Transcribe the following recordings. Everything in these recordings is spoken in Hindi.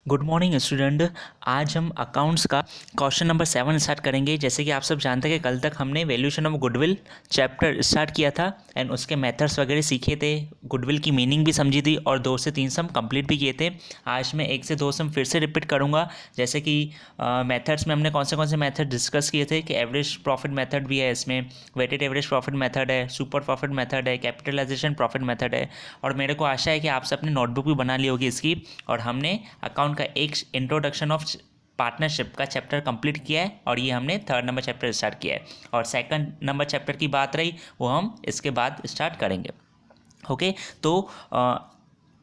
Good morning student. आज हम अकाउंट्स का क्वेश्चन नंबर 7 स्टार्ट करेंगे। जैसे कि आप सब जानते हैं कि कल तक हमने valuation of goodwill chapter start किया था एंड उसके मेथड्स वगैरह सीखे थे, गुडविल की मीनिंग भी समझी थी और 2 से 3 सम कंप्लीट भी किए थे। आज मैं 1 से 2 सम फिर से रिपीट करूँगा। जैसे कि मेथड्स में हमने कौन से मेथड डिस्कस किए थे कि एवरेज प्रॉफिट मेथड भी है, इसमें वेटेड एवरेज प्रॉफिट मेथड है, सुपर प्रॉफिट मेथड है, कैपिटलाइजेशन प्रॉफिट मेथड है। और मेरे को आशा है कि आप सब अपनी नोटबुक भी बना ली होगी इसकी। और हमने अकाउंट का एक इंट्रोडक्शन ऑफ पार्टनरशिप का चैप्टर कंप्लीट किया है और ये हमने 3rd नंबर चैप्टर स्टार्ट किया है। और 2nd नंबर चैप्टर की बात रही वो हम इसके बाद स्टार्ट करेंगे। ओके, तो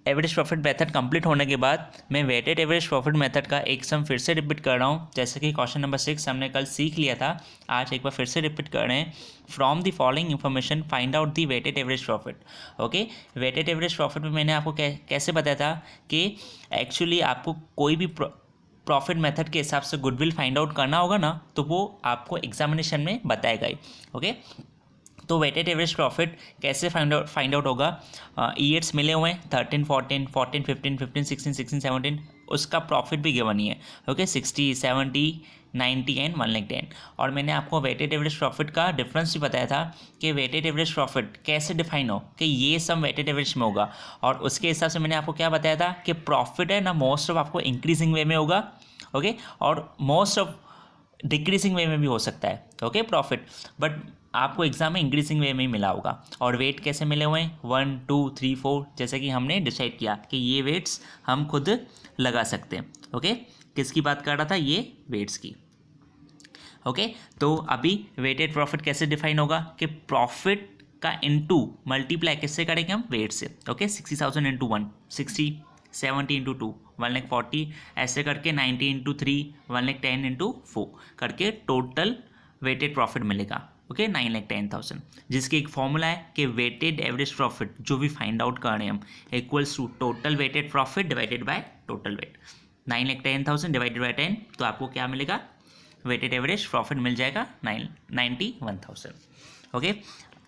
एवरेज प्रॉफिट मेथड कंप्लीट होने के बाद मैं वेटेड एवरेज प्रॉफिट मेथड का एक सम फिर से रिपीट कर रहा हूँ। जैसे कि क्वेश्चन नंबर 6 हमने कल सीख लिया था, आज एक बार फिर से रिपीट कर रहे हैं। From the following information find out the weighted average profit. Okay, weighted average profit में मैंने आपको कैसे बताया था कि एक्चुअली आपको कोई भी प्रॉफिट मेथड के हिसाब से गुडविल फाइंड आउट करना होगा ना, तो वो आपको एग्जामिनेशन में बताएगा ही। ओके, तो वेटेड एवरेज प्रॉफिट कैसे फाइंड आउट होगा। ईयर्स मिले हुए हैं 13, 14, 14, 15, 15, 16, 16, 17, उसका प्रॉफिट भी गिवन ही है। Okay, 60, 70, 90 and 110। और मैंने आपको वेटेड एवरेज प्रॉफिट का डिफरेंस भी बताया था कि वेटेड एवरेज प्रॉफिट कैसे डिफाइन हो कि ये सम वेटेड एवरेज में होगा। और उसके हिसाब से मैंने आपको क्या बताया था कि प्रॉफिट है ना मोस्ट ऑफ आपको इंक्रीजिंग वे में होगा। ओके, और मोस्ट ऑफ डिक्रीजिंग वे में भी हो सकता है। ओके, प्रॉफिट बट आपको एग्जाम में इंक्रीजिंग वे में ही मिला होगा। और वेट कैसे मिले हुए हैं 1, 2, 3, 4, जैसे कि हमने डिसाइड किया कि ये वेट्स हम खुद लगा सकते हैं। ओके, किसकी बात कर रहा था, ये वेट्स की। ओके, तो अभी वेटेड प्रॉफिट कैसे डिफाइन होगा कि प्रॉफिट का इंटू मल्टीप्लाई किससे करेंगे हम, वेट से। ओके, 60,000 इंटू 1 60, 70 इंटू 2 1,40,000, ऐसे करके 90 इंटू 3 1,10,000 इंटू 4 करके टोटल वेटेड प्रॉफिट मिलेगा। ओके, 9,10,000, जिसकी एक फॉर्मूला है कि वेटेड एवरेज प्रॉफिट जो भी फाइंड आउट कर रहे हैं हम equals to total weighted profit divided by total weight. 9,10,000 divided by 10, तो आपको क्या मिलेगा, वेटेड एवरेज प्रॉफिट मिल जाएगा 91,000। ओके,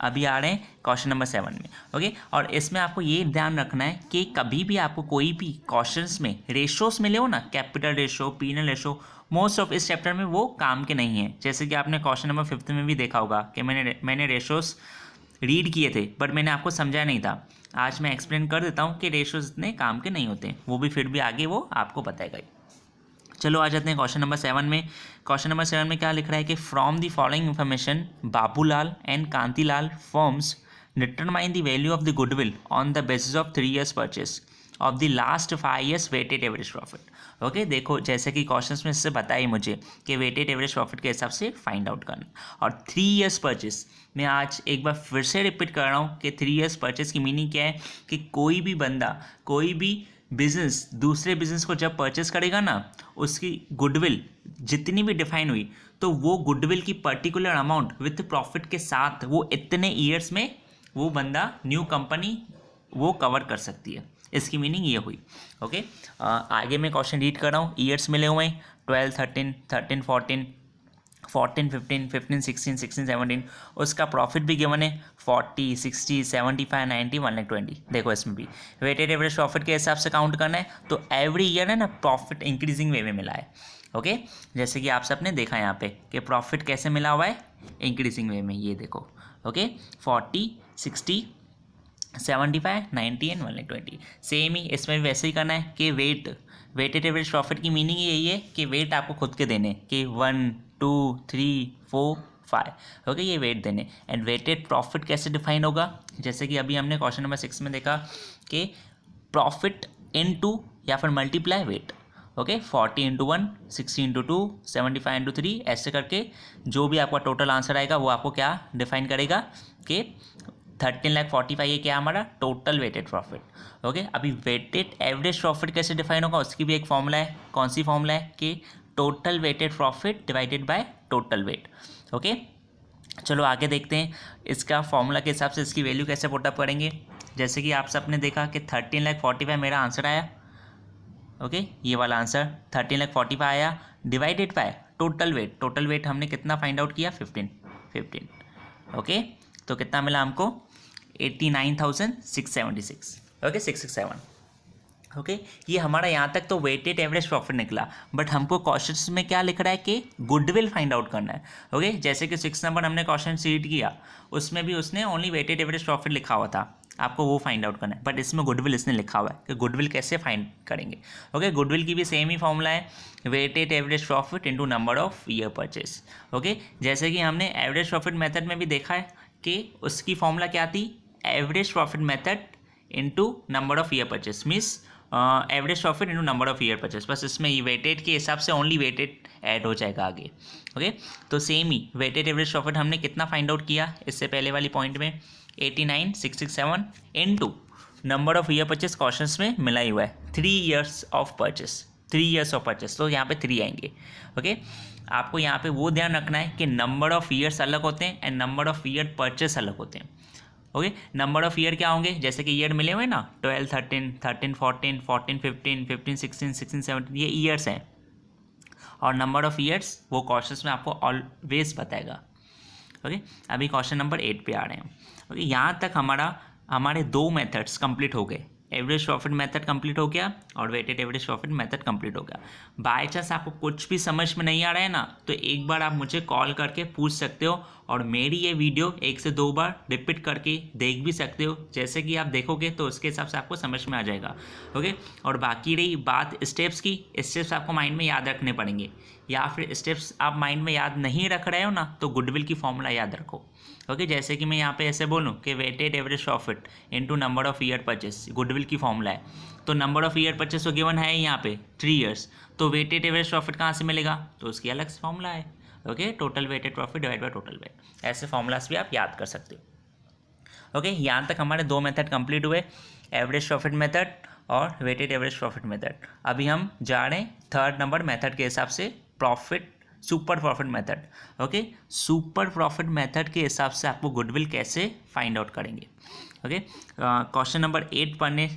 अभी आ रहे हैं क्वेश्चन नंबर 7 में। ओके, और इसमें आपको ये ध्यान रखना है कि कभी भी आपको कोई भी क्वेश्चंस में रेशोस मिले हो ना, capital ratio, penal ratio, most of इस चैप्टर में वो काम के नहीं है। जैसे कि आपने क्वेश्चन नंबर 5 में भी देखा होगा कि मैंने रेशोस रीड किए थे बट मैंने आपको समझाया नहीं था। आज मैं एक्सप्लेन कर देता हूँ कि रेशोस इतने काम के नहीं होते, वो भी फिर भी आगे वो आपको बताएगा ही। चलो आ जाते हैं क्वेश्चन नंबर 7 में। क्वेश्चन नंबर 7 में क्या लिख रहा है कि from the following information Babulal and Kantilal firms determine the value of the goodwill on the basis of 3 years purchase of the last 5 years weighted average profit. Okay, देखो जैसे कि क्वेश्चन में इससे बताइए मुझे कि वेटेड एवरेज प्रॉफिट के हिसाब से फाइंड आउट करना। और 3 years परचेस मैं आज एक बार फिर से रिपीट कर रहा हूँ कि 3 years परचेस की मीनिंग क्या है कि कोई भी बंदा, कोई भी बिजनेस दूसरे बिजनेस को जब परचेस करेगा ना, उसकी गुडविल जितनी भी डिफाइन हुई तो वो गुडविल की पर्टिकुलर अमाउंट विथ प्रॉफिट के साथ वो इतने ईयर्स में वो बंदा न्यू कंपनी वो कवर कर सकती है। इसकी मीनिंग ये हुई। ओके, आगे मैं क्वेश्चन रीड कर रहा हूँ। ईयर्स मिले हुए हैं 12, 13, 13, 14, 14, 15, 15, 16, 16, 17, उसका प्रॉफिट भी गिवन है 40, 60, 75, 90, 120। देखो इसमें भी वेटेड एवरेज प्रॉफिट के हिसाब से काउंट करना है तो एवरी ईयर है ना प्रॉफिट इंक्रीजिंग वे में मिला है। ओके, जैसे कि आप सबने देखा यहाँ पे कि प्रॉफिट कैसे मिला हुआ है, इंक्रीजिंग वे में, ये देखो। Okay, 40, 60, 75, 90 and 120। सेम ही इसमें भी वैसे ही करना है कि वेटेड एवरेज प्रॉफिट की मीनिंग यही है कि वेट आपको खुद के देने कि 1, 2, 3, 4, 5। ओके, ये वेट देने। एंड वेटेड प्रॉफिट कैसे डिफाइन होगा, जैसे कि अभी हमने क्वेश्चन नंबर 6 में देखा कि प्रॉफिट इनटू या फिर multiply weight. Okay, 40 into 1, 60 into 2, 75 into 3, ऐसे करके जो भी आपका टोटल आंसर आएगा वो आपको क्या डिफाइन करेगा कि 13,45,000 ये क्या हमारा टोटल वेटेड प्रॉफिट। ओके, अभी वेटेड एवरेज प्रॉफिट कैसे डिफाइन होगा उसकी भी एक फॉर्मूला है। कौन सी फॉर्मूला है कि total weighted profit divided by total weight. Okay, चलो आगे देखते हैं इसका फॉर्मूला के हिसाब से इसकी वैल्यू कैसे पुटअप करेंगे। जैसे कि आप सबने देखा कि 13,45,000 मेरा आंसर आया। ओके, ये वाला आंसर 13,45,000 आया divided by total wait. Total weight हमने कितना फाइंड आउट किया, 15। ओके, तो कितना मिला हमको 89,676। ओके, 667। ओके ये हमारा यहाँ तक तो वेटेड एवरेज प्रॉफिट निकला, बट हमको क्वेश्चन में क्या लिख रहा है कि गुडविल फाइंड आउट करना है। ओके जैसे कि 6 नंबर हमने क्वेश्चन रीड किया, उसमें भी उसने ओनली वेटेड एवरेज प्रॉफिट लिखा हुआ था, आपको वो फाइंड आउट करना है, बट इसमें गुडविल इसने लिखा हुआ है कि गुडविल कैसे फाइंड करेंगे। ओके गुडविल की भी सेम ही फॉर्मूला है, weighted average profit into number of year purchase. Okay जैसे कि हमने एवरेज प्रॉफिट मेथड में भी देखा है कि उसकी फॉर्मूला क्या थी, average profit method into number of year purchase, means average profit into number of year purchase, बस इसमें ये वेटेड के हिसाब से ओनली वेटेड ऐड हो जाएगा आगे। ओके तो same he waited average profit हमने कितना फाइंड आउट किया इससे पहले वाली पॉइंट में, 89,667 into number of year purchase questions में मिला ही हुआ है 3 years of purchase, 3 years of purchase, तो यहाँ पे 3 आएंगे। ओके आपको यहाँ पे वो ध्यान रखना है कि नंबर ऑफ ईयर्स अलग होते हैं and number of year purchase अलग होते हैं। ओके नंबर ऑफ ईयर क्या होंगे, जैसे कि ईयर मिले हुए ना 12, 13, 13, 14, 14, 15, 15, 16, 16, 17 ये ईयर्स हैं, और नंबर ऑफ ईयर्स वो क्वेश्चंस में आपको ऑलवेज बताएगा। ओके अभी क्वेश्चन नंबर 8 पे आ रहे हैं। ओके यहाँ तक हमारे 2 मेथड्स कंप्लीट हो गए, एवरेज प्रॉफिट मेथड कंप्लीट हो गया और weighted average profit method complete हो गया। बाय चांस आपको कुछ भी समझ में नहीं आ रहा है ना, तो एक बार आप मुझे कॉल करके पूछ सकते हो, और मेरी ये वीडियो 1 से 2 बार रिपीट करके देख भी सकते हो, जैसे कि आप देखोगे तो उसके हिसाब से आपको समझ में आ जाएगा। ओके और बाकी रही बात स्टेप्स की, स्टेप्स आपको माइंड में याद रखने पड़ेंगे, या फिर स्टेप्स आप माइंड में याद नहीं रख रहे हो ना तो गुडविल की फॉर्मूला याद रखो। ओके जैसे कि मैं यहाँ पे ऐसे बोलूँ कि weighted average profit into number of year purchase goodwill की फॉर्मूला है, तो नंबर ऑफ ईयर परचेस तो गिवन है यहाँ पे 3 ईयर्स, तो वेटेड एवरेज प्रॉफिट कहाँ से मिलेगा, तो उसकी अलग से फॉर्मूला है। Okay total weighted profit divide by total weight, ऐसे फॉर्मूलास भी आप याद कर सकते हो। ओके यहाँ तक हमारे 2 मेथड कंप्लीट हुए, एवरेज प्रॉफिट मेथड और वेटेड एवरेज प्रॉफिट मेथड। अभी हम जा रहे हैं 3rd नंबर मेथड के हिसाब से, profit super profit method. Okay super profit method के हिसाब से आपको गुडविल कैसे फाइंड आउट करेंगे। ओके क्वेश्चन नंबर 8 पढ़ने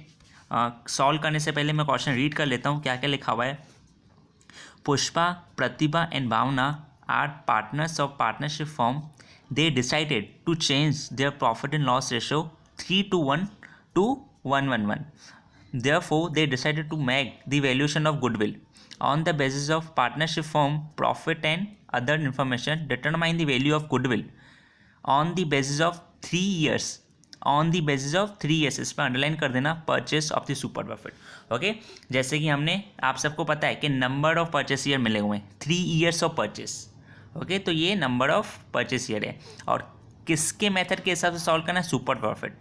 सॉल्व करने से पहले मैं क्वेश्चन रीड कर लेता हूँ क्या क्या लिखा हुआ है। Pushpa, Pratibha and Bhavna are partners of partnership firm, they decided to change their profit and loss ratio 3:1 to 1:1. Therefore, they decided to make the valuation of goodwill on the basis of partnership firm profit and other information. Determine the value of goodwill on the basis of 3 years. On the basis of 3 years, इस पर अंडरलाइन कर देना, purchase of the super profit. Okay जैसे कि हमने आप सबको पता है कि नंबर ऑफ परचेस ईयर मिले हुए हैं 3 ईयर्स ऑफ परचेस। ओके तो ये नंबर ऑफ परचेस ईयर है, और किसके मेथड के हिसाब से सॉल्व करना है, super profit.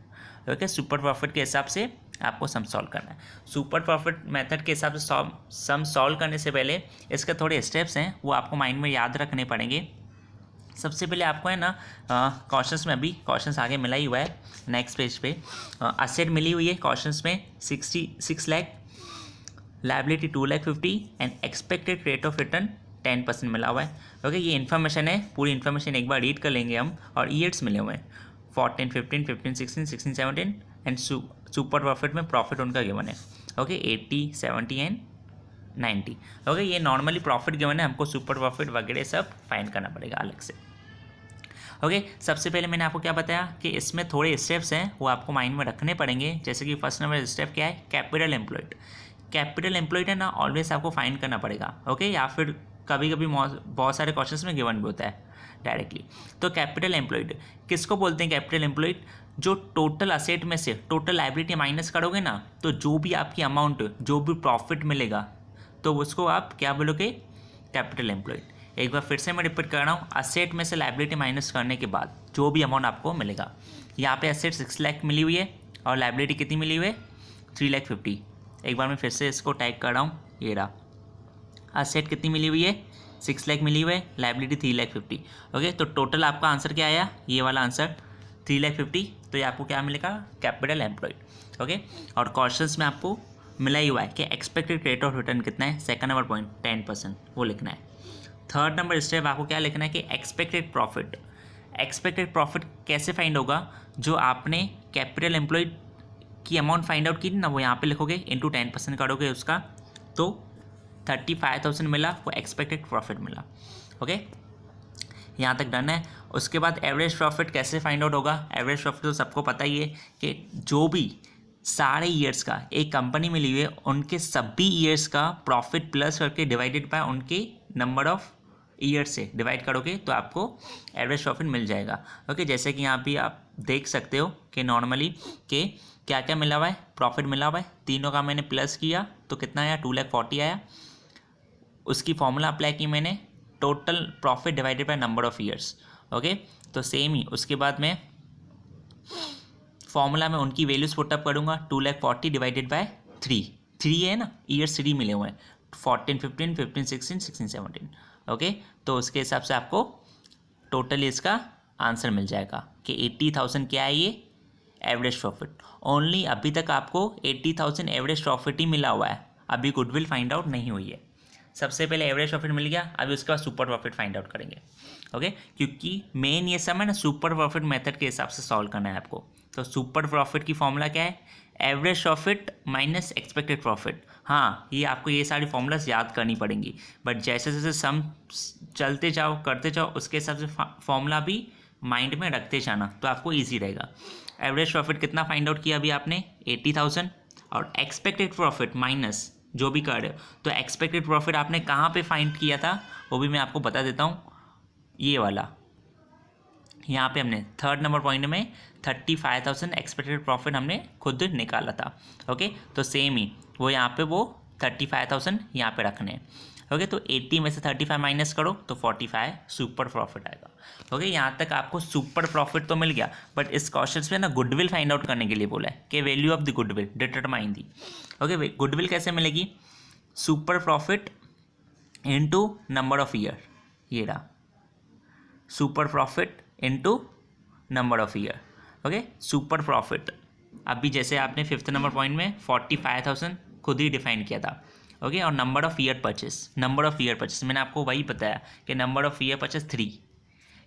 Okay super profit के हिसाब से आपको सम सॉल्व करना है। सुपर प्रॉफिट मेथड के हिसाब से सम सॉल्व करने से पहले इसके थोड़े स्टेप्स हैं वो आपको माइंड में याद रखने पड़ेंगे। सबसे पहले आपको है ना क्वेश्चंस में, अभी क्वेश्चंस आगे मिला ही हुआ है नेक्स्ट पेज पे, असेट मिली हुई है क्वेश्चंस में 66 lakh, liability 2,50,000 and expected rate of return 10% मिला हुआ है। ओके ये इन्फॉर्मेशन है, पूरी इन्फॉर्मेशन एक बार रीड कर लेंगे हम, और ईयर्स मिले हुए हैं 14, 15, 15, 16, 16, 17 एंड सुपर प्रॉफिट में प्रॉफिट उनका गिवन है। Okay 80, 70 and 90। ओके ये नॉर्मली प्रॉफिट गिवन है, हमको सुपर प्रॉफिट वगैरह सब फाइंड करना पड़ेगा अलग से। ओके सबसे पहले मैंने आपको क्या बताया कि इसमें थोड़े स्टेप्स हैं वो आपको माइंड में रखने पड़ेंगे। जैसे कि फर्स्ट नंबर स्टेप क्या है, कैपिटल एम्प्लॉयड। कैपिटल एम्प्लॉयड है ना ऑलवेज आपको फाइंड करना पड़ेगा। ओके या फिर कभी कभी बहुत सारे क्वेश्चंस में गिवन भी होता है डायरेक्टली। तो कैपिटल एम्प्लॉयड किसको बोलते हैं, कैपिटल एम्प्लॉयड जो टोटल असेट में से टोटल लायबिलिटी माइनस करोगे ना, तो जो भी आपकी अमाउंट, जो भी प्रॉफिट मिलेगा, तो उसको आप क्या बोलोगे, कैपिटल एम्प्लॉयड। एक बार फिर से मैं रिपीट कर रहा हूँ, असेट में से लायबिलिटी माइनस करने के बाद जो भी अमाउंट आपको मिलेगा। यहाँ पे असेट 6 लाख मिली हुई है और लायबिलिटी कितनी मिली हुई है, 3,50,000। एक बार मैं फिर से इसको टाइप कर रहा हूँ, ये रहा, असेट कितनी मिली हुई है, 6 लाख मिली हुई है, लायबिलिटी 3,50,000। ओके तो टोटल आपका आंसर क्या आया, ये वाला आंसर 3,50,000। तो ये आपको क्या मिलेगा, कैपिटल एम्प्लॉयड। ओके और क्वेश्चंस में आपको मिला ही हुआ है कि एक्सपेक्टेड रेट ऑफ रिटर्न कितना है, सेकंड नंबर पॉइंट 10% वो लिखना है। थर्ड नंबर स्टेप आपको क्या लिखना है कि एक्सपेक्टेड प्रॉफिट। एक्सपेक्टेड प्रॉफिट कैसे फाइंड होगा, जो आपने कैपिटल एम्प्लॉयड की अमाउंट फाइंड आउट की ना, वो यहाँ पे लिखोगे, इंटू 10% करोगे उसका, तो 35,000 मिला, वो एक्सपेक्टेड प्रॉफिट मिला। ओके यहाँ तक डन है। उसके बाद एवरेज प्रॉफिट कैसे फाइंड आउट होगा, एवरेज प्रॉफिट तो सबको पता ही है कि जो भी सारे ईयर्स का एक कंपनी में लिए हुए उनके सभी ईयर्स का प्रॉफिट प्लस करके डिवाइडेड बाय उनके नंबर ऑफ ईयर से डिवाइड करोगे तो आपको एवरेज प्रॉफिट मिल जाएगा। ओके, जैसे कि यहाँ भी आप देख सकते हो कि नॉर्मली कि क्या क्या मिला हुआ है, प्रॉफिट मिला हुआ है, तीनों का मैंने प्लस किया तो कितना आया, 2,40,000 आया। उसकी फॉर्मूला अप्लाई की मैंने, total profit divided by number of years. Okay, तो सेम ही उसके बाद में फॉर्मूला में उनकी वैल्यूज पुटअप करूँगा, 2,40,000 डिवाइडेड बाय 3 है ना, ईयर्स 3 मिले हुए हैं, 14, 15, 15, 16, 16, 17। ओके, तो उसके हिसाब से आपको टोटल इसका आंसर मिल जाएगा कि 80,000 क्या है ये एवरेज प्रॉफिट। ओनली अभी तक आपको 80,000 एवरेज प्रॉफिट ही मिला हुआ है, अभी गुडविल फाइंड आउट नहीं हुई है। सबसे पहले एवरेज प्रॉफिट मिल गया, अभी उसके बाद सुपर प्रॉफिट फाइंड आउट करेंगे। ओके, क्योंकि मेन ये सब है ना सुपर प्रॉफिट मेथड के हिसाब से सॉल्व करना है आपको। तो सुपर प्रॉफिट की फॉर्मूला क्या है, average profit minus expected profit. हाँ, ये आपको ये सारी फॉर्मूलाज याद करनी पड़ेंगी, बट जैसे जैसे सम चलते जाओ करते जाओ उसके हिसाब से फॉर्मूला भी माइंड में रखते जाना तो आपको ईजी रहेगा। एवरेज प्रॉफिट कितना फाइंड आउट किया अभी आपने, 80,000, और एक्सपेक्टेड प्रॉफिट माइनस जो भी कर रहे हो, तो एक्सपेक्टेड प्रॉफिट आपने कहाँ पे फाइंड किया था वो भी मैं आपको बता देता हूँ। ये वाला यहाँ पे हमने थर्ड नंबर पॉइंट में 35,000 एक्सपेक्टेड प्रॉफिट हमने खुद निकाला था। ओके, तो सेम ही वो यहाँ पे वो 35,000 यहाँ पे रखने हैं। ओके, तो 80 में से 35 माइनस करो तो 45 सुपर प्रॉफिट आएगा। ओके, यहाँ तक आपको सुपर प्रॉफिट तो मिल गया, बट इस क्वेश्चन में ना गुडविल फाइंड आउट करने के लिए बोला है कि value of the goodwill determine the. Okay, goodwill कैसे मिलेगी, super profit into number of year, ये रहा super profit into number of year. Okay, super profit अभी जैसे आपने फिफ्थ नंबर पॉइंट में 45,000 खुद ही डिफाइन किया था। ओके, और number of year purchase, number of year purchase मैंने आपको वही बताया कि नंबर ऑफ ईयर परचेस 3।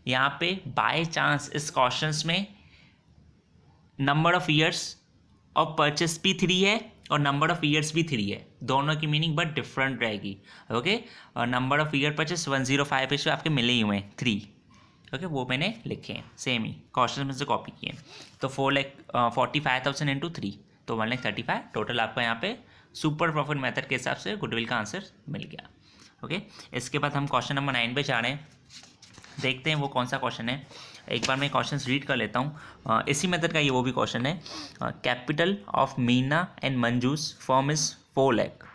यहाँ पे बाय चांस इस क्वेश्चंस में number of years of purchase भी 3 है और नंबर ऑफ ईयर्स भी 3 है, दोनों की मीनिंग बट डिफरेंट रहेगी। ओके, और नंबर ऑफ ईयर परचेस 105 पे आपके मिले ही हुए हैं 3। ओके, वो मैंने लिखे हैं सेम ही क्वेश्चन में से कॉपी किए। तो 45,000 इंटू 3 तो 1,35,000 टोटल आपका यहाँ पे सुपर प्रॉफिट मेथड के हिसाब से गुडविल का आंसर मिल गया। ओके, इसके बाद हम क्वेश्चन नंबर 9 पे जा रहे हैं, देखते हैं वो कौन सा क्वेश्चन है। एक बार मैं क्वेश्चन रीड कर लेता हूँ, इसी मेथड का ये वो भी क्वेश्चन है। Capital of Meena and Manju's firm is 4 lakh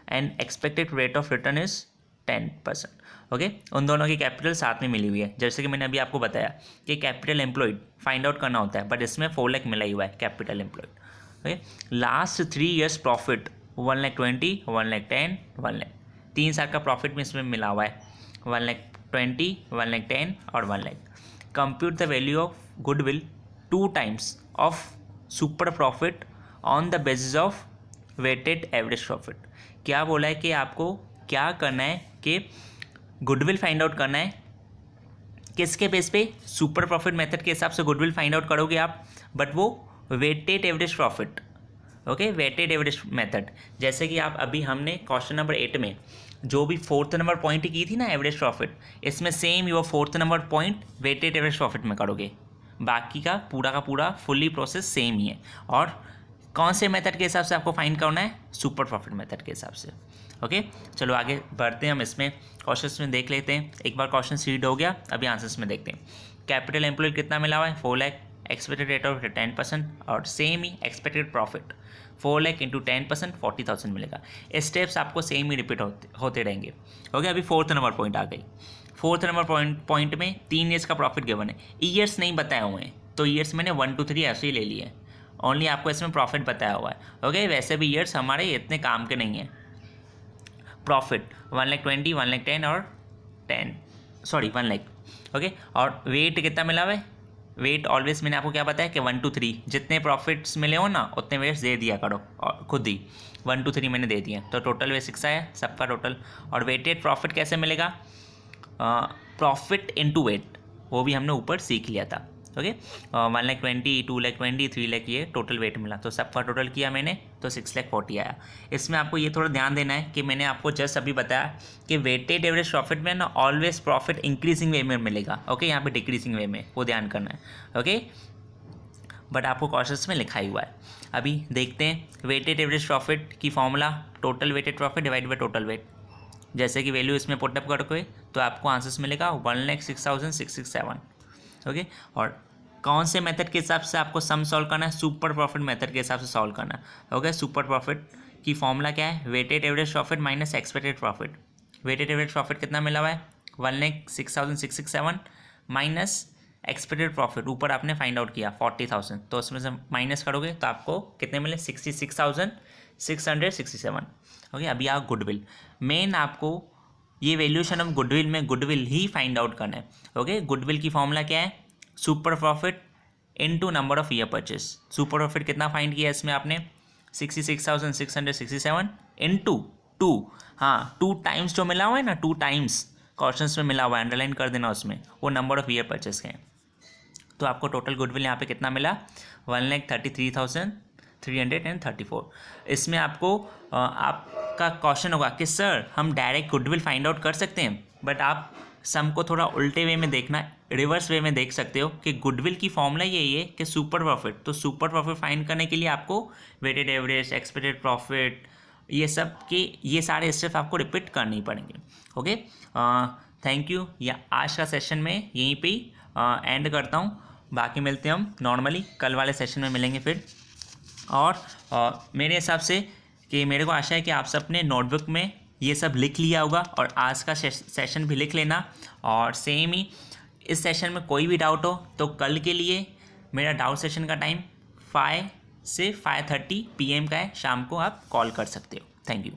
and expected rate of return is 10%। Okay, उन दोनों की कैपिटल साथ में मिली हुई है, जैसे कि मैंने अभी आपको बताया कि कैपिटल एम्प्लॉयड फाइंड आउट करना होता है, बट इसमें 4 लाख मिला ही हुआ है capital employed. Okay, last 3 years profit 1,20,000, 1,10,000, 1 lakh, 3 साल का प्रॉफिट में इसमें मिला हुआ है 1,20,000, 1,10,000 और 1 lakh. Compute the value of goodwill 2 times of super profit on the basis of weighted average profit. क्या बोला है कि आपको क्या करना है कि गुडविल फाइंड आउट करना है, किसके बेस पे, सुपर प्रॉफिट मेथड के हिसाब से गुडविल फाइंड आउट करोगे आप, बट वो weighted average profit. Okay, weighted average method, जैसे कि आप अभी हमने क्वेश्चन नंबर 8 में जो भी 4th नंबर पॉइंट की थी ना एवरेज प्रॉफिट, इसमें सेम वो 4th number point weighted average profit में करोगे, बाकी का पूरा फुल्ली प्रोसेस सेम ही है। और कौन से मेथड के हिसाब से आपको फाइंड करना है, सुपर प्रॉफिट मेथड के हिसाब से। ओके, चलो आगे बढ़ते हैं, हम इसमें क्वेश्चंस में देख लेते हैं। एक बार क्वेश्चन रीड हो गया, अभी आंसर्स में देखते हैं। कैपिटल एम्प्लॉयड कितना मिला हुआ है, 4 लाख, एक्सपेक्टेड रेट ऑफ 10%, और सेम ही एक्सपेक्टेड प्रॉफिट 4 लाख इंटू 10% 40,000 मिलेगा। स्टेप्स आपको सेम ही रिपीट होते रहेंगे। ओके, अभी 4th नंबर पॉइंट आ गई। 4th नंबर पॉइंट में 3 ईयर्स का प्रॉफिट गिवन है, ईयर्स नहीं बताए हुए हैं, तो ईयर्स मैंने 1 2 3 ऐसे ही ले लिए, ओनली आपको इसमें प्रॉफिट बताया हुआ है। ओके, वैसे भी ईयर्स हमारे इतने काम के नहीं हैं। प्रॉफिट 1,20,000, 1,10,000 और 1 लाख। ओके, और वेट कितना मिला हुआ है, वेट ऑलवेज मैंने आपको क्या बताया कि 1 2 3 जितने प्रॉफिट्स मिले हो ना उतने वेट्स दे दिया करो, और खुद ही 1 2 3 मैंने दे दिए, तो टोटल वेट 6 आया सबका टोटल। और वेटेड प्रॉफिट कैसे मिलेगा, प्रॉफिट इनटू वेट, वो भी हमने ऊपर सीख लिया था। ओके, 1,20,000, 2,20,000, 3 लाख ये टोटल वेट मिला, तो सबका टोटल किया मैंने तो 6,40,000 आया। इसमें आपको ये थोड़ा ध्यान देना है कि मैंने आपको जस्ट अभी बताया कि वेटेड एवरेज प्रॉफिट में ना ऑलवेज प्रॉफिट इंक्रीजिंग वे में मिलेगा। ओके, यहाँ पे डिक्रीजिंग वे में, वो ध्यान करना है। ओके, बट आपको क्वेश्चंस में लिखा ही हुआ है। अभी देखते हैं वेटेड एवरेज प्रॉफिट की formula, total weighted profit divide by total weight. जैसे कि वैल्यू इसमें पुटअप करोगे तो आपको आंसर्स मिलेगा 1,06,667। ओके, और कौन से मेथड के हिसाब से आपको सम सॉल्व करना है? सुपर प्रॉफिट मेथड के हिसाब से सॉल्व करना है। ओके, सुपर प्रॉफिट की फॉर्मूला क्या है? Weighted average profit minus expected profit. Weighted average profit कितना मिला हुआ है? 1,06,667 माइनस एक्सपेक्टेड प्रॉफिट ऊपर आपने फाइंड आउट किया 40,000, तो उसमें से माइनस करोगे तो आपको कितने मिले? 66,667। ओके, अभी आप गुडविल, मेन आपको ये वैल्यूएशन ऑफ गुडविल में गुडविल ही फाइंड आउट करना है। ओके, गुडविल की फॉर्मूला क्या है? Super profit into number of year purchase. Super profit कितना फाइंड किया इसमें आपने? 66,667 इनटू 2, हाँ 2 टाइम्स जो मिला हुआ है ना, 2 टाइम्स क्वेश्चंस में मिला हुआ है, अंडरलाइन कर देना उसमें, वो नंबर ऑफ ईयर परचेज के हैं। तो आपको टोटल गुडविल यहाँ पे कितना मिला? 1,33,334। इसमें आपको आपका क्वेश्चन होगा कि सर हम डायरेक्ट गुडविल फाइंड आउट कर सकते हैं, बट आप सम को थोड़ा उल्टे वे में देखना, रिवर्स वे में देख सकते हो कि गुडविल की फॉर्मूला यही है कि सुपर प्रॉफिट, तो सुपर प्रॉफिट फाइंड करने के लिए आपको वेटेड एवरेज, एक्सपेक्टेड प्रॉफिट, ये सब के ये सारे स्टेप्स आपको रिपीट करने ही पड़ेंगे। Okay, thank you. या आज का सेशन में यहीं पे एंड करता हूँ, बाकी मिलते हैं हम नॉर्मली कल वाले सेशन में मिलेंगे फिर। और मेरे हिसाब से कि मेरे को आशा है कि आप सब ने नोटबुक में ये सब लिख लिया होगा, और आज का सेशन भी लिख लेना। और सेम ही इस सेशन में कोई भी डाउट हो तो कल के लिए मेरा डाउट सेशन का टाइम 5 से 5:30 PM का है, शाम को आप कॉल कर सकते हो। Thank you.